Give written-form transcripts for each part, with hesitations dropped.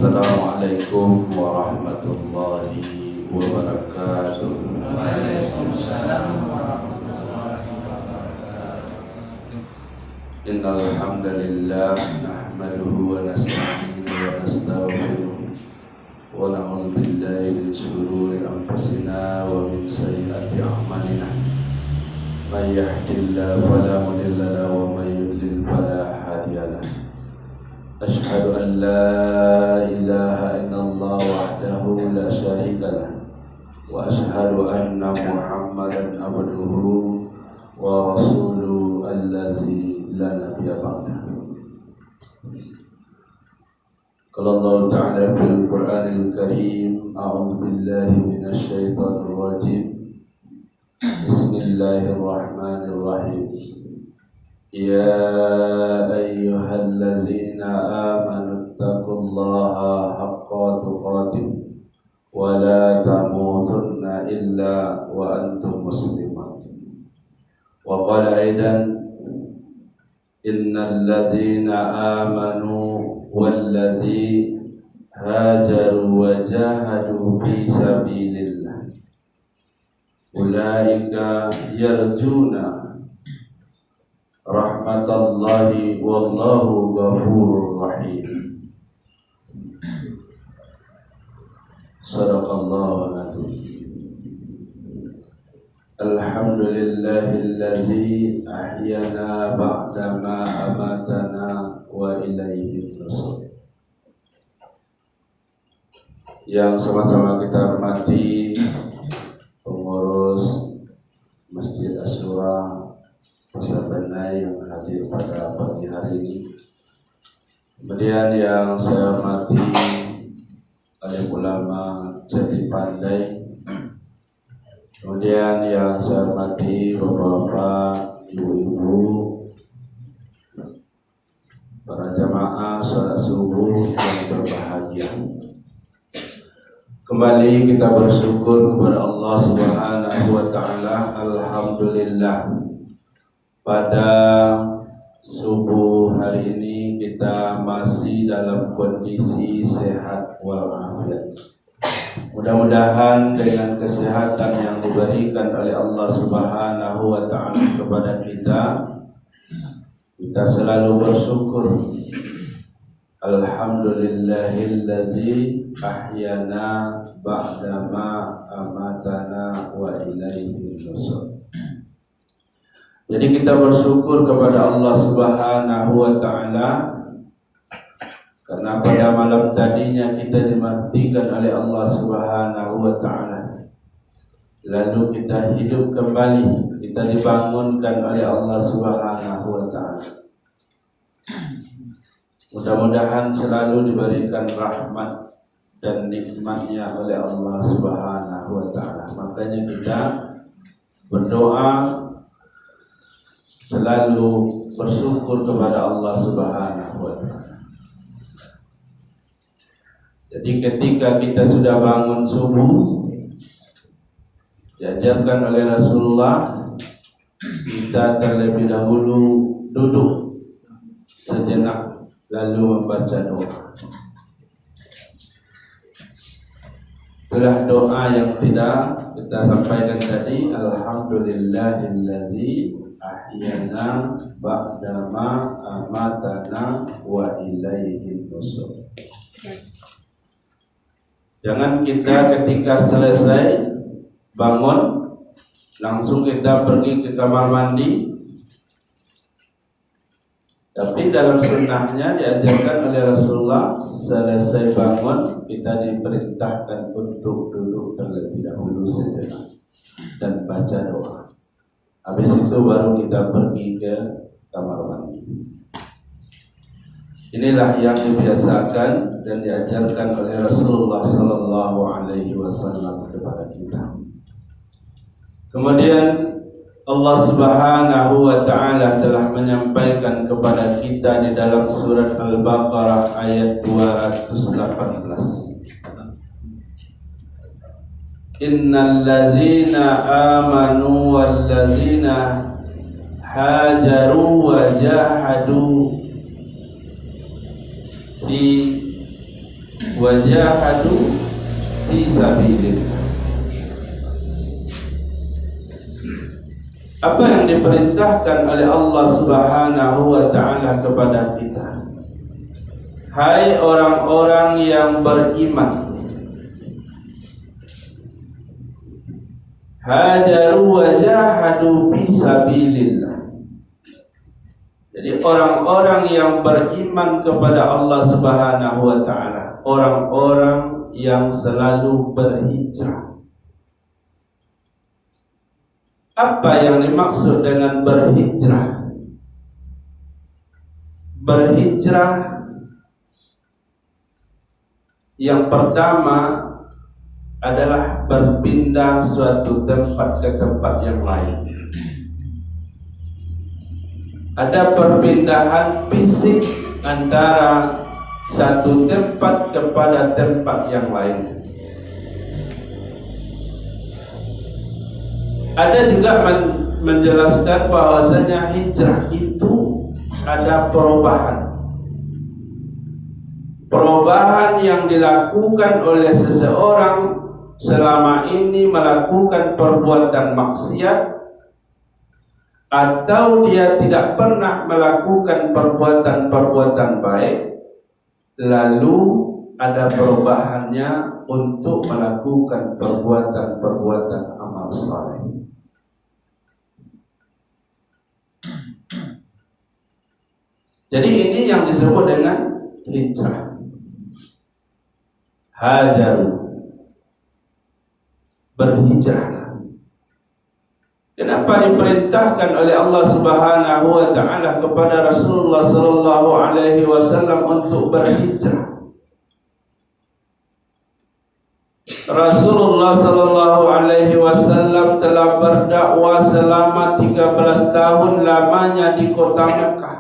Assalamualaikum warahmatullahi wabarakatuh. Waalaikumsalam warahmatullahi wabarakatuh. Innal hamdalillah nahmaduhu wa nasta'inuhu wa nastaghfiruh wa na'udzu billahi min shururi anfusina wa min sayyiati a'malina. May yahdihillahu fala mudilla lahu wa may yudlil fala hadiya lahu. Ashhadu an la ilaha illallah wahdahu la syarika lah wa ashhadu anna Muhammadan abduhu wa rasuluhu alladzi la nabiyya ba'dahu. Qala Allah ta'ala fil Qur'anil Karim, a'udzu billahi minasy syaithanir rajim. Bismillahirrahmanirrahim. Ya ayyuhalladzina amanu taqullaha haqqa tuqatih wa la tamutunna illa wa antum muslimun. Wa qala aidan innal ladzina amanu walladzi hajaru wa jahadu fi sabilillah ulaika yarjuna rahmatallahi wallahu ghafurur rahim. Sadaqallahu al-azim. Alhamdulillahilladzi ahyana ba'da ma amatana wa ilaihi nusyur. Yang sama-sama kita hormati pengurus Masjid Asyura Pasar yang hadir pada pagi hari ini. Kemudian yang saya hormati alim ulama Jati Pandai. Kemudian yang saya hormati bapak-bapak, ibu-ibu, para jamaah salat subuh yang berbahagia. Kembali kita bersyukur kepada Allah Subhanahu wa taala. Alhamdulillah, pada subuh hari ini kita masih dalam kondisi sehat walafiat. Mudah-mudahan dengan kesehatan yang diberikan oleh Allah Subhanahu wa taala kepada kita selalu bersyukur. Alhamdulillahilladzi ahyana ba'da ma amatana wa ilaihi nusyur. Jadi kita bersyukur kepada Allah Subhanahu wa taala karena pada malam tadinya kita dimatikan oleh Allah Subhanahu wa taala. Lalu kita hidup kembali, kita dibangunkan oleh Allah Subhanahu wa taala. Mudah-mudahan selalu diberikan rahmat dan nikmatnya oleh Allah Subhanahu wa taala. Makanya kita berdoa selalu bersyukur kepada Allah Subhanahu wa taala. Jadi ketika kita sudah bangun subuh, diajarkan oleh Rasulullah, kita terlebih dahulu duduk sejenak lalu membaca doa. Itulah doa yang tidak kita sampaikan tadi. Alhamdulillahilladzi ahyana ba'da ma amatana wa ilaihi nusyur. Jangan kita ketika selesai bangun langsung kita pergi ke kamar mandi. Tapi dalam sunnahnya diajarkan oleh Rasulullah, selesai bangun kita diperintahkan untuk duduk terlebih dahulu sejenak dan baca doa. Habis itu baru kita pergi ke kamar mandi. Inilah yang dibiasakan dan diajarkan oleh Rasulullah sallallahu alaihi wasallam kepada kita. Kemudian Allah Subhanahu wa taala telah menyampaikan kepada kita di dalam surat Al-Baqarah ayat 218. Innal ladzina amanu wal ladzina hajaru wa jahadu fi wajahadu fi sabilillah. Apa yang diperintahkan oleh Allah Subhanahu wa taala kepada kita? Hai orang-orang yang beriman, hajaru wajahadu fi sabilillah. Jadi orang-orang yang beriman kepada Allah Subhanahu wa taala, orang-orang yang selalu berhijrah. Apa yang dimaksud dengan berhijrah? Berhijrah yang pertama adalah berpindah suatu tempat ke tempat yang lain. Ada perpindahan fisik antara satu tempat kepada tempat yang lain. Ada juga menjelaskan bahwasanya hijrah itu ada perubahan. Perubahan yang dilakukan oleh seseorang selama ini melakukan perbuatan maksiat, atau dia tidak pernah melakukan perbuatan-perbuatan baik, lalu ada perubahannya untuk melakukan perbuatan-perbuatan amal saleh. Jadi ini yang disebut dengan hijrah. Hajaru, berhijrahlah. Kenapa diperintahkan oleh Allah Subhanahu wa taala kepada Rasulullah sallallahu alaihi wasallam untuk berhijrah? Rasulullah sallallahu alaihi wasallam telah berdakwah selama 13 tahun lamanya di kota Mekah.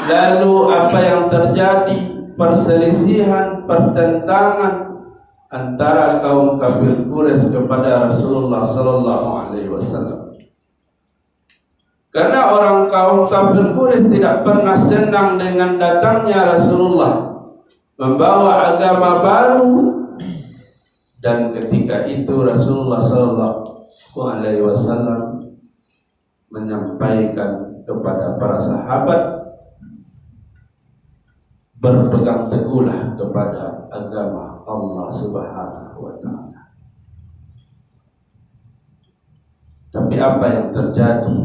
Lalu apa yang terjadi? Perselisihan, pertentangan antara kaum kafir Quraisy kepada Rasulullah sallallahu alaihi wasallam. Karena orang kaum kafir Quraisy tidak pernah senang dengan datangnya Rasulullah membawa agama baru, dan ketika itu Rasulullah sallallahu alaihi wasallam menyampaikan kepada para sahabat, berpegang teguhlah kepada agama Allah Subhanahu wa taala. Tapi apa yang terjadi?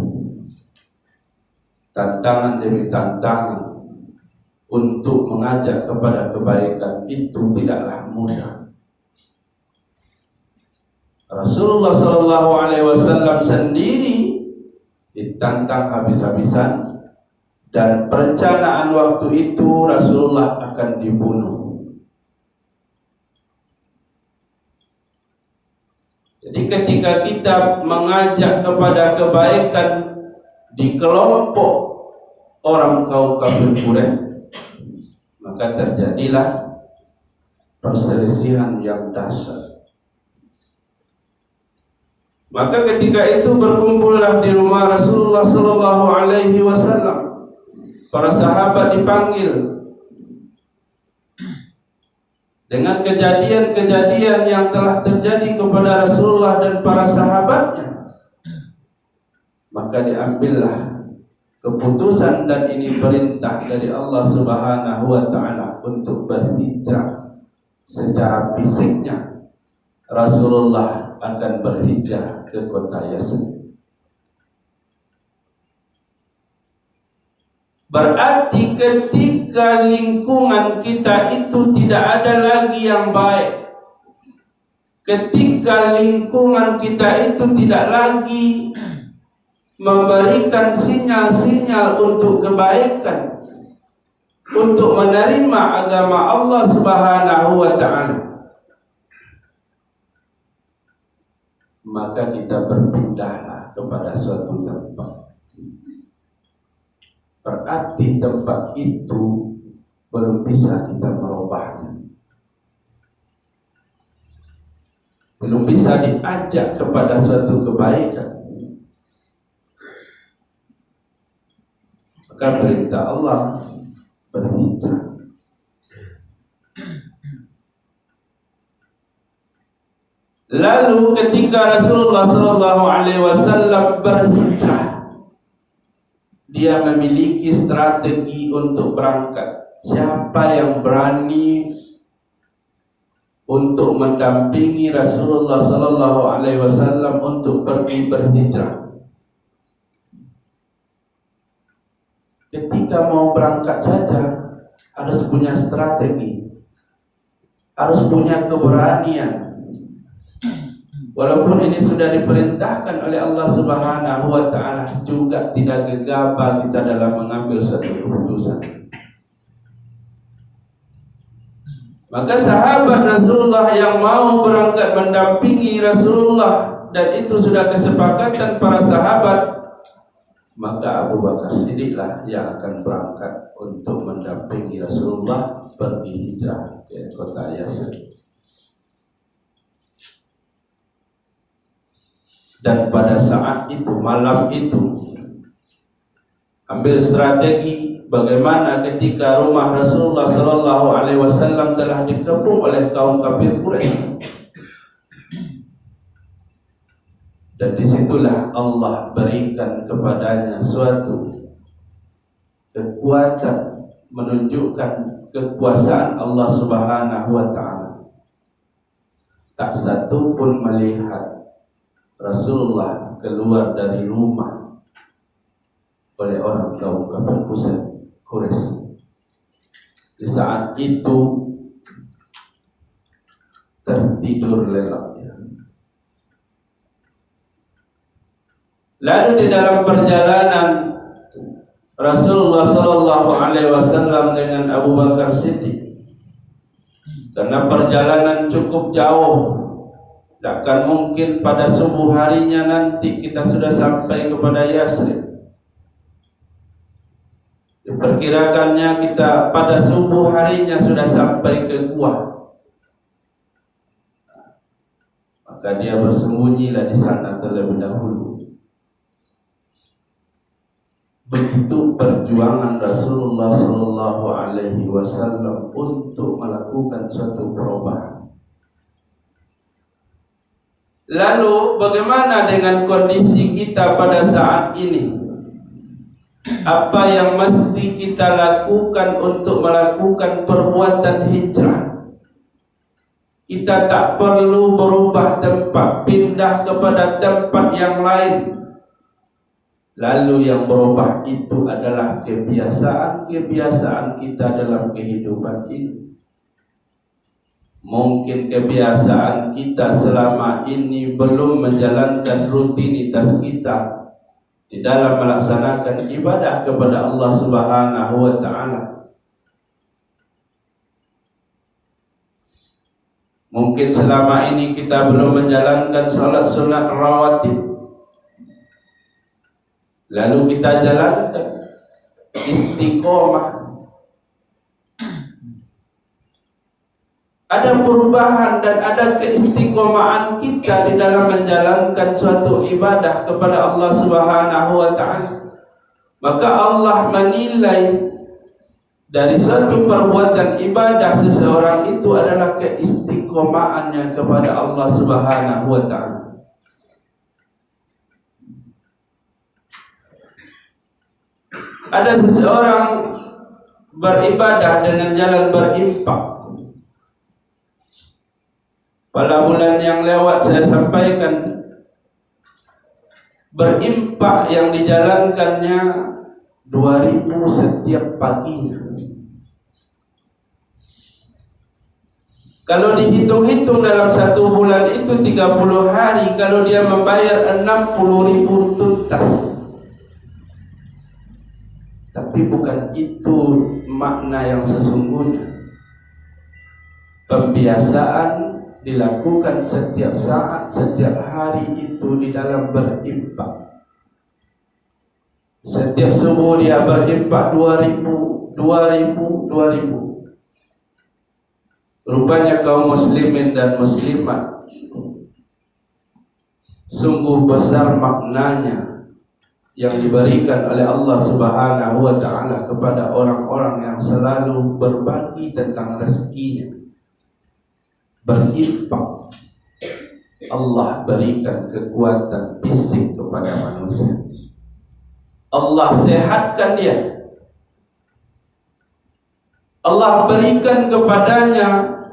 Tantangan demi tantangan untuk mengajak kepada kebaikan itu tidaklah mudah. Rasulullah sallallahu alaihi wasallam sendiri ditantang habis-habisan, dan perencanaan waktu itu Rasulullah akan dibunuh. Jadi ketika kita mengajak kepada kebaikan di kelompok orang kaum kafir Quraisy, maka terjadilah perselisihan yang dahsyat. Maka ketika itu berkumpullah di rumah Rasulullah sallallahu alaihi wasallam. Para sahabat dipanggil dengan kejadian-kejadian yang telah terjadi kepada Rasulullah dan para sahabatnya. Maka diambillah keputusan, dan ini perintah dari Allah Subhanahu wa taala untuk berhijrah. Secara fisiknya Rasulullah akan berhijrah ke kota Yatsrib. Berarti ketika lingkungan kita itu tidak ada lagi yang baik, ketika lingkungan kita itu tidak lagi memberikan sinyal-sinyal untuk kebaikan, untuk menerima agama Allah Subhanahu wa taala, maka kita berpindahlah kepada suatu tempat. Berarti tempat itu belum bisa kita merubahnya, belum bisa diajak kepada suatu kebaikan. Maka perintah Allah berhijrah. Lalu ketika Rasulullah SAW berhijrah, dia memiliki strategi untuk berangkat. Siapa yang berani untuk mendampingi Rasulullah SAW untuk pergi berhijrah? Ketika mau berangkat saja harus punya strategi, harus punya keberanian. Walaupun ini sudah diperintahkan oleh Allah Subhanahu wa Ta'ala, juga tidak gegabah kita dalam mengambil suatu keputusan. Maka sahabat Rasulullah yang mau berangkat mendampingi Rasulullah, dan itu sudah kesepakatan para sahabat, maka Abu Bakar Siddiqlah yang akan berangkat untuk mendampingi Rasulullah pergi hijrah ke kota Yasrib. Dan pada saat itu, malam itu, ambil strategi bagaimana ketika rumah Rasulullah SAW telah dikepung oleh kaum kafir Quraisy. Dan disitulah Allah berikan kepadanya suatu kekuatan, menunjukkan kekuasaan Allah Subhanahu wa Ta'ala. Tak satu pun melihat Rasulullah keluar dari rumah oleh orang kaum kafir Quraisy. Di saat itu tertidur lelapnya. Lalu di dalam perjalanan Rasulullah SAW dengan Abu Bakar Siddiq, karena perjalanan cukup jauh, takkan mungkin pada subuh harinya nanti kita sudah sampai kepada Yasrib. Diperkirakannya kita pada subuh harinya sudah sampai ke gua. Maka dia bersembunyilah di sana terlebih dahulu. Begitu perjuangan Rasulullah SAW untuk melakukan suatu perubahan. Lalu bagaimana dengan kondisi kita pada saat ini? Apa yang mesti kita lakukan untuk melakukan perbuatan hijrah? Kita tak perlu berubah tempat, pindah kepada tempat yang lain. Lalu yang berubah itu adalah kebiasaan-kebiasaan kita dalam kehidupan ini. Mungkin kebiasaan kita selama ini belum menjalankan rutinitas kita di dalam melaksanakan ibadah kepada Allah Subhanahu wa Ta'ala. Mungkin selama ini kita belum menjalankan salat sunat rawatib. Lalu kita jalankan istiqomah. Ada perubahan dan ada keistiqomahan kita di dalam menjalankan suatu ibadah kepada Allah Subhanahu wa Ta'ala. Maka Allah menilai dari suatu perbuatan ibadah seseorang itu adalah keistiqomahannya kepada Allah Subhanahu wa Ta'ala. Ada seseorang beribadah dengan jalan berimpak. Pada bulan yang lewat saya sampaikan, berimpak yang dijalankannya 2.000 setiap paginya. Kalau dihitung-hitung dalam satu bulan itu 30 hari, kalau dia membayar 60.000 tuntas. Tapi bukan itu makna yang sesungguhnya. Pembiasaan dilakukan setiap saat, setiap hari itu di dalam berimpak. Setiap subuh dia berimpak 2.000. Rupanya kaum muslimin dan muslimat sungguh besar maknanya yang diberikan oleh Allah Subhanahu wa Ta'ala kepada orang-orang yang selalu berbagi tentang rezekinya, berimpak. Allah berikan kekuatan fisik kepada manusia. Allah sehatkan dia. Allah berikan kepadanya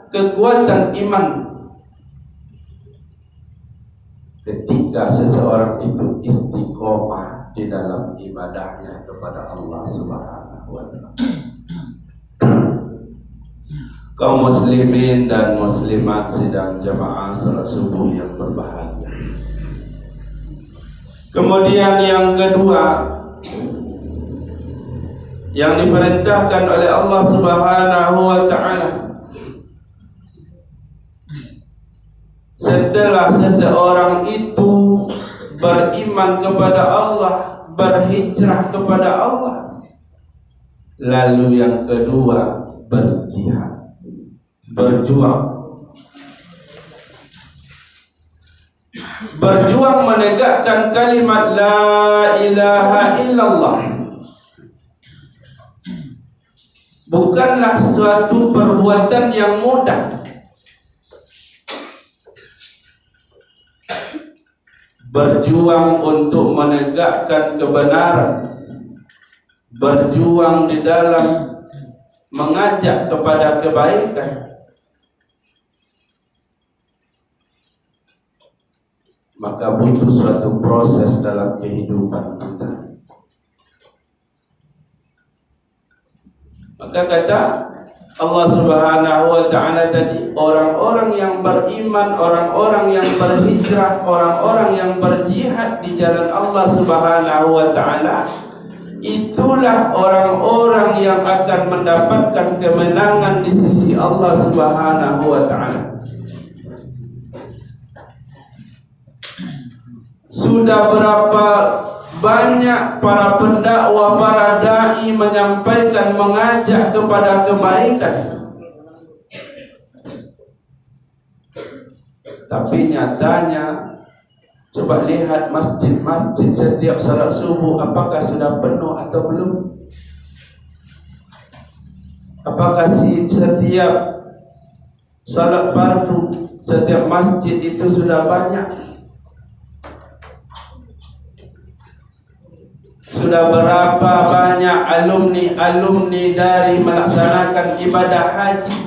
kekuatan iman. Ketika seseorang itu istiqomah di dalam ibadahnya kepada Allah Subhanahu wa Ta'ala. Kaum muslimin dan muslimat sidang jamaah salat subuh yang berbahagia. Kemudian yang kedua yang diperintahkan oleh Allah Subhanahu wa Ta'ala, setelah seseorang itu beriman kepada Allah, berhijrah kepada Allah, lalu yang kedua berjihad, berjuang menegakkan kalimat la ilaha illallah. Bukanlah suatu perbuatan yang mudah. Berjuang untuk menegakkan kebenaran, berjuang di dalam mengajak kepada kebaikan, maka butuh suatu proses dalam kehidupan kita. Maka kata Allah Subhanahu wa Ta'ala tadi, orang-orang yang beriman, orang-orang yang berhijrah, orang-orang yang berjihad di jalan Allah Subhanahu wa Ta'ala, itulah orang-orang yang akan mendapatkan kemenangan di sisi Allah Subhanahu wa Ta'ala. Sudah berapa banyak para pendakwa, para dai menyampaikan, mengajak kepada kebaikan, tapi nyatanya coba lihat masjid-masjid setiap salat subuh, apakah sudah penuh atau belum? Apakah setiap salat fardu, setiap masjid itu sudah banyak? Sudah berapa banyak alumni dari melaksanakan ibadah haji?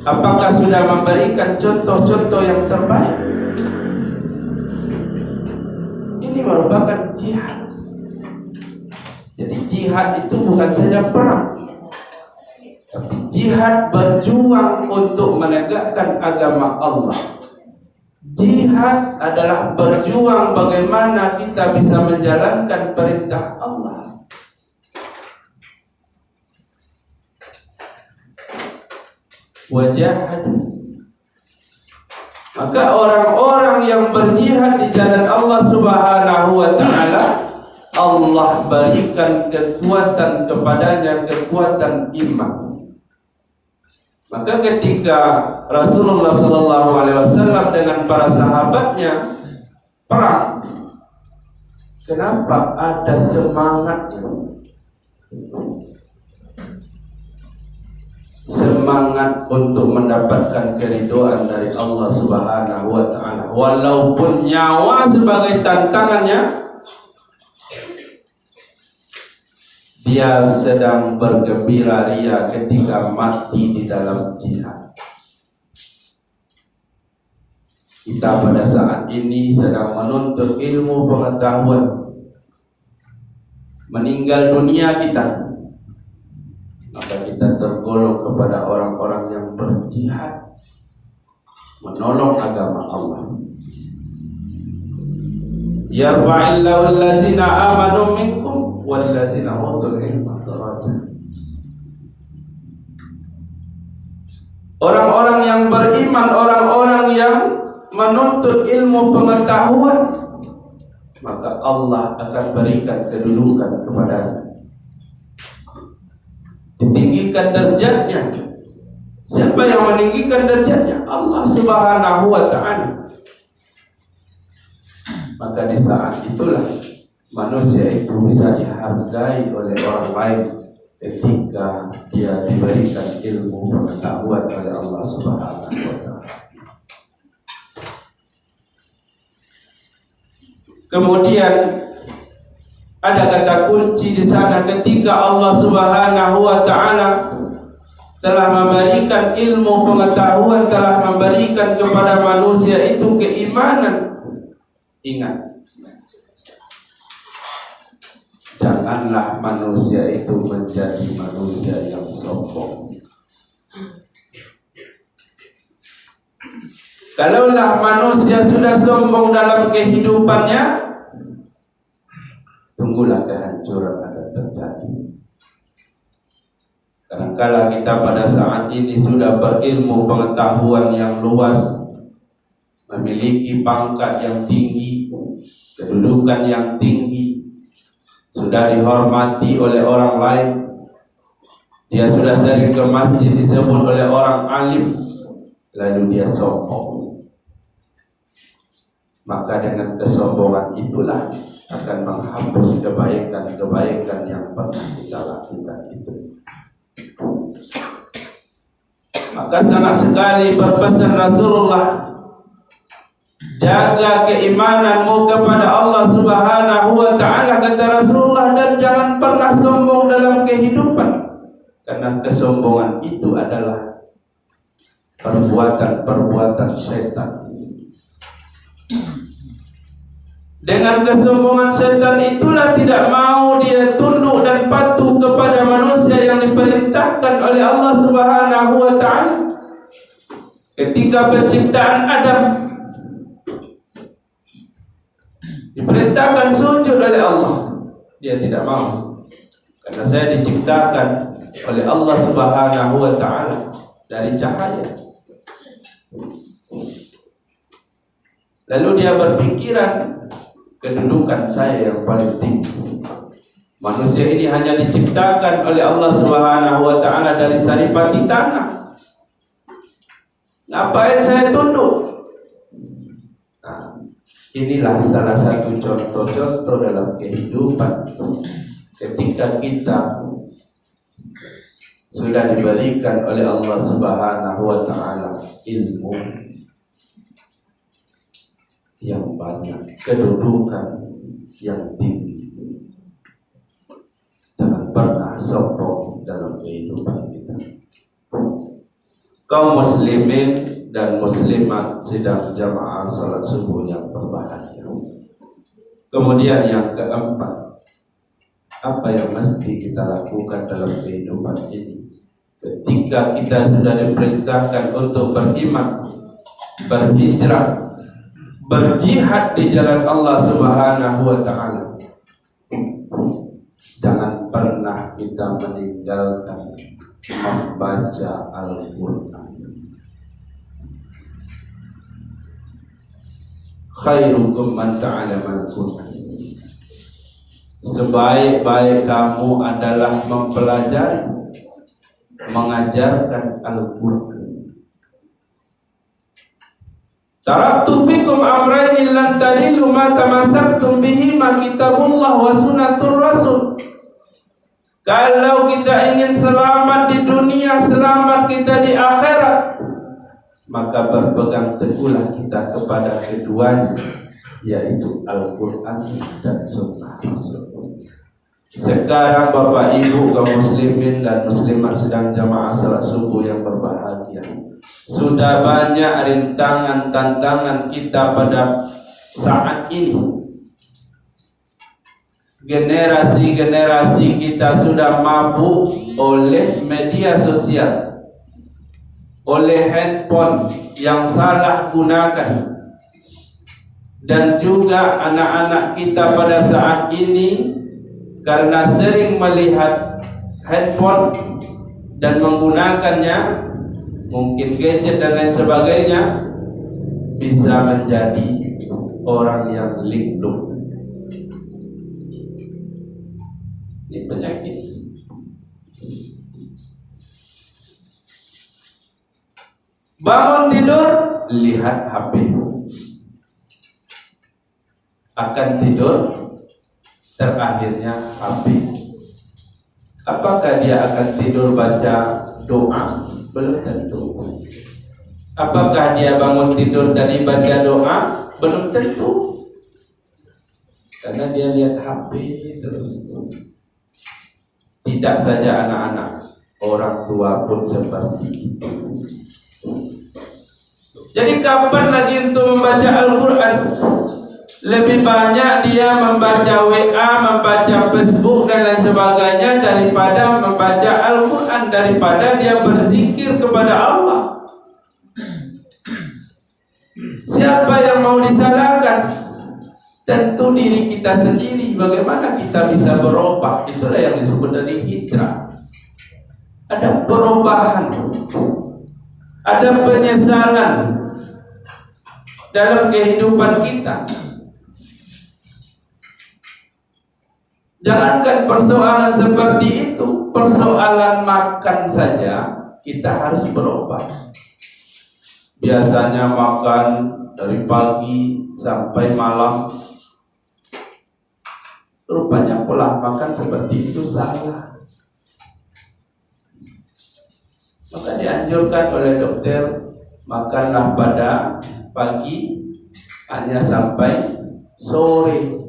Apakah sudah memberikan contoh-contoh yang terbaik? Ini merupakan jihad. Jadi jihad itu bukan saja perang, tapi jihad berjuang untuk menegakkan agama Allah. Jihad adalah berjuang bagaimana kita bisa menjalankan perintah Allah. Wajahadu. Maka orang-orang yang berjihad di jalan Allah Subhanahu wa Ta'ala, Allah berikan kekuatan kepadanya, kekuatan iman. Maka ketika Rasulullah SAW dengan para sahabatnya perang, kenapa ada semangatnya? Semangat untuk mendapatkan keridhaan dari Allah Subhanahu wa Ta'ala. Walaupun nyawa sebagai tantangannya, dia sedang bergembira ria ketika mati di dalam jihad. Kita pada saat ini sedang menuntut ilmu pengetahuan, meninggal dunia kita, maka kita tergolong kepada orang-orang yang berjihad menolong agama Allah. Yarfa'illahu allazina amanu minkum wallazina utul ilma darajat. Orang-orang yang beriman, orang-orang yang menuntut ilmu pengetahuan, maka Allah akan berikan kedudukan kepadanya, ditinggikan derajatnya. Siapa yang meninggikan derajatnya? Allah Subhanahu wa Ta'ala. Maka di saat itulah manusia itu bisa dihargai oleh orang lain ketika dia diberikan ilmu pengetahuan oleh Allah Subhanahu wa Ta'ala. Kemudian ada kata kunci di sana ketika Allah Subhanahu wa taala telah memberikan ilmu pengetahuan, telah memberikan kepada manusia itu keimanan. Ingat, janganlah manusia itu menjadi manusia yang sombong. Kalaulah manusia sudah sombong dalam kehidupannya, tunggulah kehancuran akan terjadi. Kadang-kala kita pada saat ini sudah berilmu pengetahuan yang luas, memiliki pangkat yang tinggi, kedudukan yang tinggi, sudah dihormati oleh orang lain, dia sudah sering ke masjid disebut oleh orang alim, lalu dia sombong. Maka dengan kesombongan itulah akan menghapus kebaikan-kebaikan yang pernah kita lakukan itu. Maka sangat sekali berpesan Rasulullah, jaga keimananmu kepada Allah Subhanahu wa taala, kata Rasulullah, dan jangan pernah sombong dalam kehidupan, karena kesombongan itu adalah perbuatan-perbuatan setan. Dengan kesombongan setan itulah tidak mau dia tunduk dan patuh kepada manusia yang diperintahkan oleh Allah Subhanahu wa taala. Ketika penciptaan Adam diperintahkan sujud oleh Allah, dia tidak mau, karena saya diciptakan oleh Allah Subhanahu wa taala dari cahaya. Lalu dia berpikiran, kedudukan saya yang paling tinggi. Manusia ini hanya diciptakan oleh Allah Subhanahu wa taala dari saripati tanah. Ngapain saya tunduk? Nah, inilah salah satu contoh-contoh dalam kehidupan ketika kita sudah diberikan oleh Allah Subhanahu wa taala ilmu yang banyak, kedudukan yang tinggi, jangan pernah sombong dalam kehidupan kita. Kaum muslimin dan muslimat sedang jamaah salat subuh yang berbahagia. Kemudian yang keempat, apa yang mesti kita lakukan dalam kehidupan ini ketika kita sudah diperintahkan untuk beriman, berhijrah, berjihad di jalan Allah Subhanahu wa taala? Jangan pernah kita meninggalkan membaca Al-Qur'an. Khairukum man ta'allama al-Qur'an. Sebaik-baik kamu adalah mempelajari, mengajarkan Al-Qur'an. Taraktu fikum amrayn lan tadillu ma tamassaktum bihi ma kitabullah wa sunnatur rasul. Kalau kita ingin selamat di dunia, selamat kita di akhirat, maka berpegang teguhlah kita kepada keduanya, yaitu Al-Qur'an dan sunnah Rasul. Sekarang Bapak Ibu kaum muslimin dan muslimat sedang jamaah salat subuh yang berbahagia, sudah banyak rintangan tantangan kita pada saat ini. Generasi-generasi kita sudah mabuk oleh media sosial, oleh handphone yang salah gunakan, dan juga anak-anak kita pada saat ini karena sering melihat handphone dan menggunakannya, mungkin gadget dan lain sebagainya, bisa menjadi orang yang linglung. Ini penyakit. Bangun tidur, lihat HP. Akan tidur, terakhirnya HP. Apakah dia akan tidur baca doa? Belum tentu. Apakah dia bangun tidur tadi baca doa? Belum tentu. karena dia lihat HP terus. Tidak saja anak-anak, orang tua pun seperti itu. Jadi kapan lagi untuk membaca Al-Quran? Lebih banyak dia membaca WA, membaca Facebook dan lain sebagainya daripada membaca Al-Quran, daripada dia berzikir kepada Allah. Siapa yang mau disalahkan? Tentu diri kita sendiri. Bagaimana kita bisa berubah? Itulah yang disebut dari hijrah. Ada perubahan, ada penyesalan dalam kehidupan kita. Jangankan persoalan seperti itu, persoalan makan saja kita harus berubah. Biasanya makan dari pagi sampai malam, rupanya pola makan seperti itu salah. Maka dianjurkan oleh dokter, makanlah pada pagi hanya sampai sore.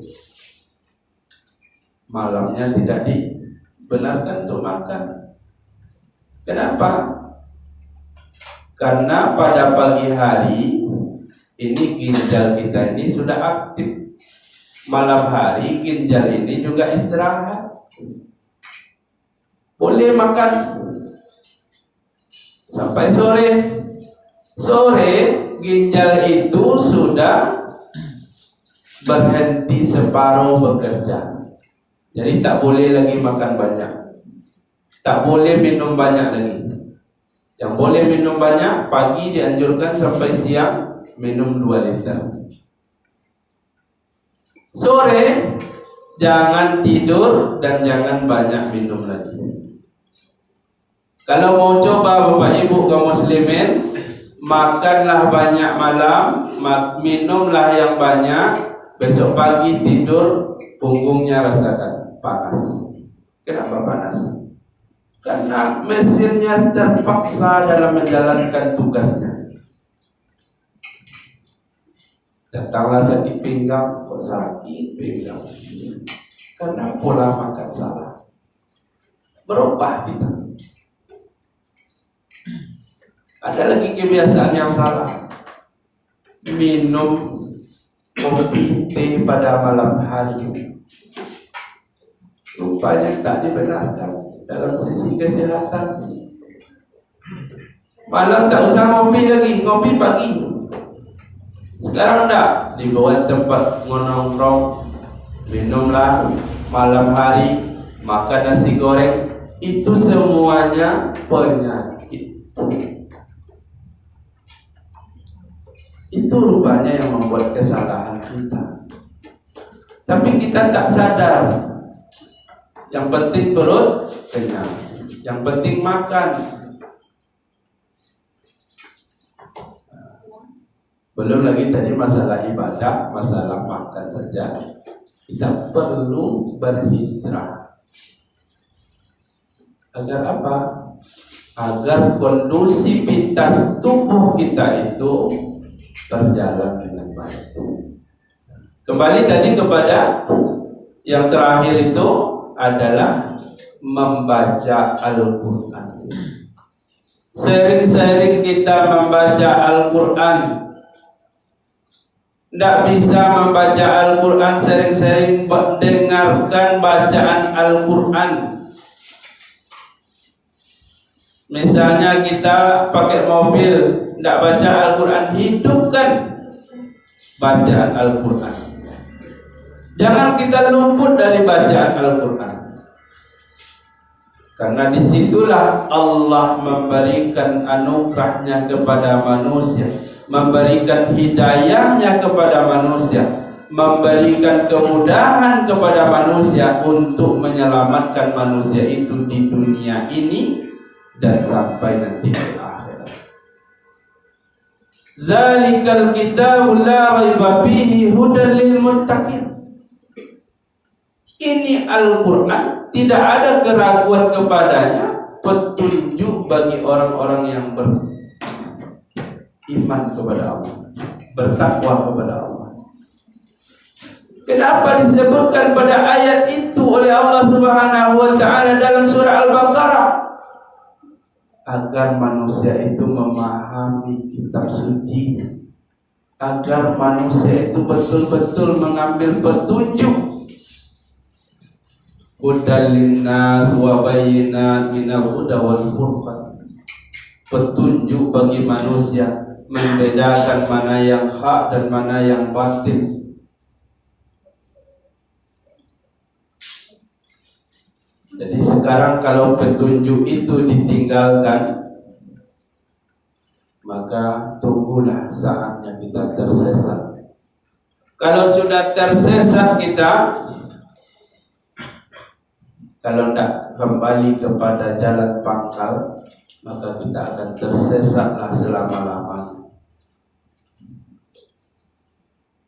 Malamnya tidak dibenarkan untuk makan. Kenapa? Karena pada pagi hari ini ginjal kita ini sudah aktif. Malam hari ginjal ini juga istirahat. Boleh makan sampai sore. Sore ginjal itu sudah berhenti separuh bekerja. Jadi tak boleh lagi makan banyak, tak boleh minum banyak lagi. Yang boleh minum banyak, pagi dianjurkan sampai siang minum 2 liter. Sore jangan tidur dan jangan banyak minum lagi. Kalau mau coba Bapak Ibu kaum muslimin, makanlah banyak malam, minumlah yang banyak. Besok pagi tidur, punggungnya rasakan panas. Kenapa panas? Karena mesinnya terpaksa dalam menjalankan tugasnya. Datanglah sakit pinggang, kok sakit pinggang? Karena pola makan salah. Berubah kita. Ada lagi kebiasaan yang salah. Minum kopi teh pada malam hari. Rupanya tak dibenarkan dalam sisi kesehatan. Malam tak usah ngopi lagi, ngopi pagi. Sekarang tak, dibawa tempat nongkrong, minumlah malam hari, makan nasi goreng. Itu semuanya penyakit. Itu rupanya yang membuat kesalahan kita. Tapi kita tak sadar. Yang penting perut kenyang, yang penting makan. Belum lagi tadi masalah ibadah, masalah makan saja. Kita perlu berhijrah. Agar apa? Agar kondusivitas tubuh kita itu berjalan dengan baik. Kembali tadi kepada yang terakhir itu adalah membaca Al-Quran. Sering-sering kita membaca Al-Quran. Tidak bisa membaca Al-Quran, sering-sering dengarkan bacaan Al-Quran. Misalnya kita pakai mobil, tidak baca Al-Quran, hidupkan bacaan Al-Quran. Jangan kita luput dari bacaan Al-Quran. Karena disitulah Allah memberikan anugerahnya kepada manusia, memberikan hidayahnya kepada manusia, memberikan kemudahan kepada manusia untuk menyelamatkan manusia itu di dunia ini dan sampai nanti di akhirat. Zalikal kitabul la raiba fihi hudan lil muttaqin. Ini Al-Quran, tidak ada keraguan kepadanya, petunjuk bagi orang-orang yang beriman kepada Allah, bertakwa kepada Allah. Kenapa disebutkan pada ayat itu oleh Allah Subhanahu wa taala dalam surah Al-Baqarah? Agar manusia itu memahami kitab suci, agar manusia itu betul-betul mengambil petunjuk. Hudal linnas wa bayyinat minal huda wal furqan. Petunjuk bagi manusia, membedakan mana yang hak dan mana yang batil. Jadi sekarang kalau petunjuk itu ditinggalkan, maka tunggulah saatnya kita tersesat. Kalau sudah tersesat kita, kalau tidak kembali kepada jalan pangkal, maka kita akan tersesatlah selama-lamanya.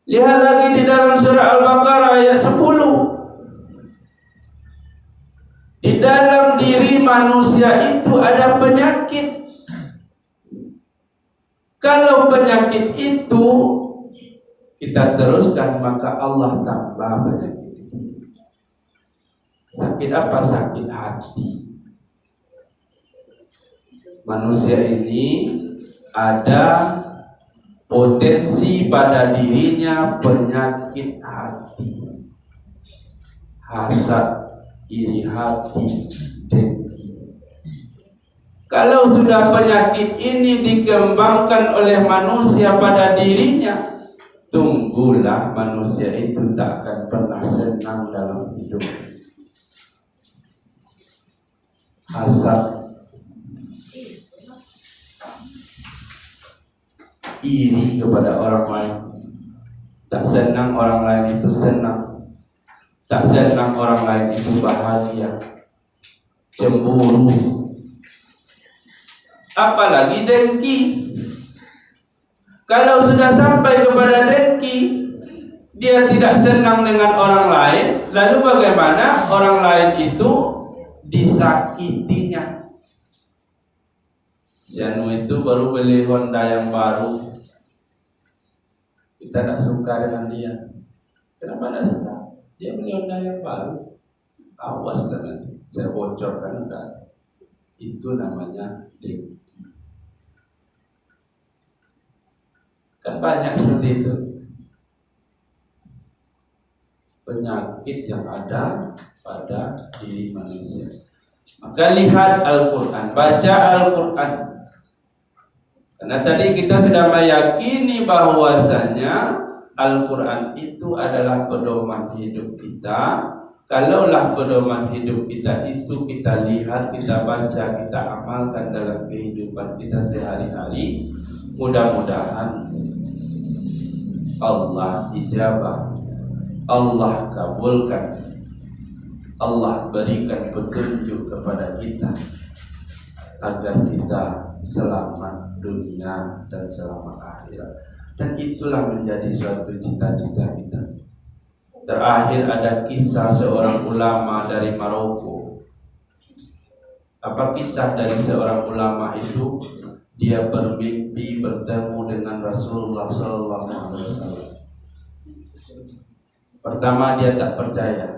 Lihat lagi di dalam surah Al-Baqarah ayat 10. Di dalam diri manusia itu ada penyakit. Kalau penyakit itu kita teruskan, maka Allah tambah penyakit itu. Sakit apa? Sakit hati. Manusia ini ada potensi pada dirinya penyakit hati, hasad, iri hati, dengki. Kalau sudah penyakit ini dikembangkan oleh manusia pada dirinya, tunggulah manusia itu tak akan pernah senang dalam hidup. Hasad, iri kepada orang lain, tak senang orang lain itu senang, tak senang orang lain itu bahagia, cemburu, apalagi dengki. Kalau sudah sampai kepada dengki, dia tidak senang dengan orang lain, lalu bagaimana orang lain itu disakitinya? Janu itu baru beli Honda yang baru, kita tidak suka dengan dia. Kenapa tidak suka? Dia beli Honda yang baru. Awas kan nanti saya bocorkan kan. Itu namanya dengki. Kan banyak seperti itu penyakit yang ada pada diri manusia. Maka lihat Al-Quran, baca Al-Quran. Karena tadi kita sudah meyakini bahwasanya Al-Quran itu adalah pedoman hidup kita. Kalaulah pedoman hidup kita itu kita lihat, kita baca, kita amalkan dalam kehidupan kita sehari-hari, mudah-mudahan Allah ijabah, Allah kabulkan, Allah berikan petunjuk kepada kita agar kita selamat dunia dan selamat akhirat. Dan itulah menjadi suatu cita-cita kita. Terakhir ada kisah seorang ulama dari Maroko. Apa kisah dari seorang ulama itu? Dia bermimpi bertemu dengan Rasulullah SAW. Pertama dia tak percaya.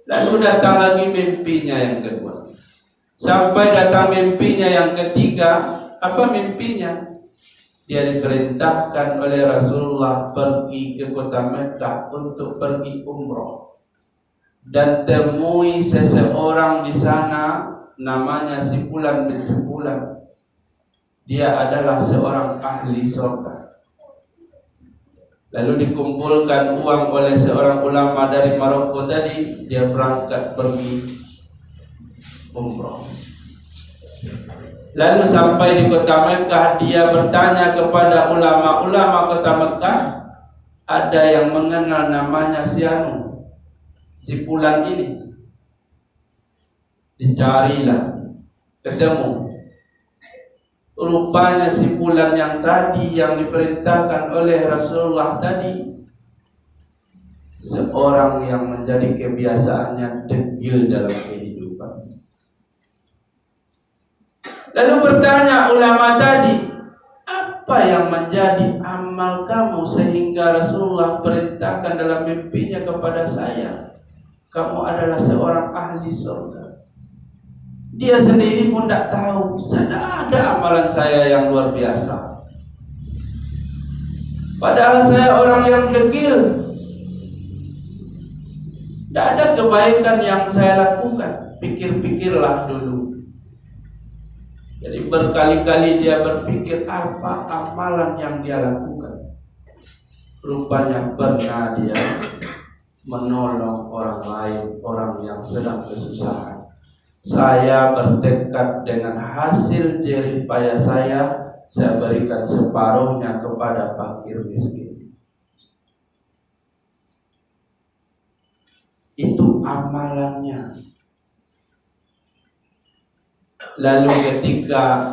Lalu datang lagi mimpinya yang kedua. Sampai datang mimpinya yang ketiga. Apa mimpinya? Dia diperintahkan oleh Rasulullah pergi ke kota Mekah untuk pergi umroh dan temui seseorang di sana namanya si Fulan bin Fulan. Dia adalah seorang ahli surga. Lalu dikumpulkan uang oleh seorang ulama dari Maroko tadi, dia berangkat pergi umroh. Lalu sampai di kota Mekah, dia bertanya kepada ulama-ulama kota Mekah, ada yang mengenal namanya si Fulan ini. Dicarilah, ketemu. Rupanya si Fulan yang tadi yang diperintahkan oleh Rasulullah tadi, seorang yang menjadi kebiasaannya degil dalam kehidupan. Lalu bertanya ulama tadi, Apa yang menjadi amal kamu sehingga Rasulullah perintahkan dalam mimpinya kepada saya, kamu adalah seorang ahli surga? Dia sendiri pun tidak tahu. Tidak ada amalan saya yang luar biasa. Padahal saya orang yang degil. Tidak ada kebaikan yang saya lakukan. Pikir-pikirlah dulu. Jadi berkali-kali dia berpikir apa amalan yang dia lakukan. Rupanya pernah dia menolong orang lain, orang yang sedang kesusahan. Saya bertekad dengan hasil jerih payah saya berikan separuhnya kepada fakir miskin. Itu amalannya. Lalu ketika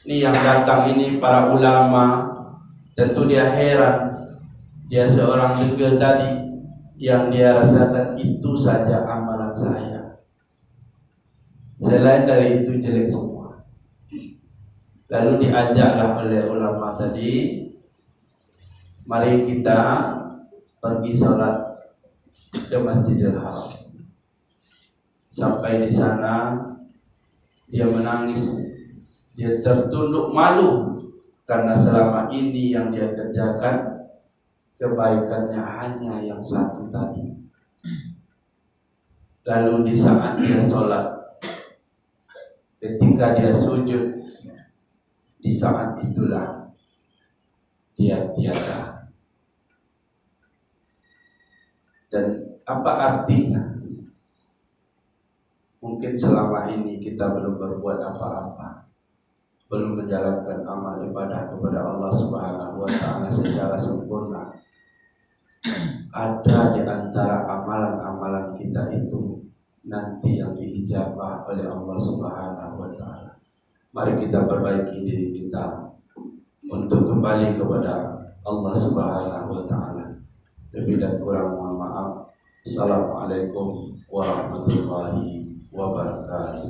ini yang datang ini para ulama, tentu dia heran. Dia seorang degil tadi, yang dia rasakan itu saja amalan saya. Selain dari itu jelek semua. Lalu diajaklah oleh ulama tadi, mari kita pergi sholat ke Masjidil Haram. Sampai di sana dia menangis, dia tertunduk malu karena selama ini yang dia kerjakan kebaikannya hanya yang satu tadi. Lalu di saat dia sholat, ketika dia sujud, di saat itulah dia tiada. Dan apa artinya? Mungkin selama ini kita belum berbuat apa-apa, belum menjalankan amal ibadah kepada Allah Subhanahu wa Ta'ala secara sempurna. Ada di antara amalan-amalan kita itu nanti yang diijabah oleh Allah Subhanahu wa Ta'ala. Mari kita perbaiki diri kita untuk kembali kepada Allah Subhanahu wa Ta'ala. Lebih dan kurang mohon maaf. Assalamualaikum warahmatullahi wabarakatuh.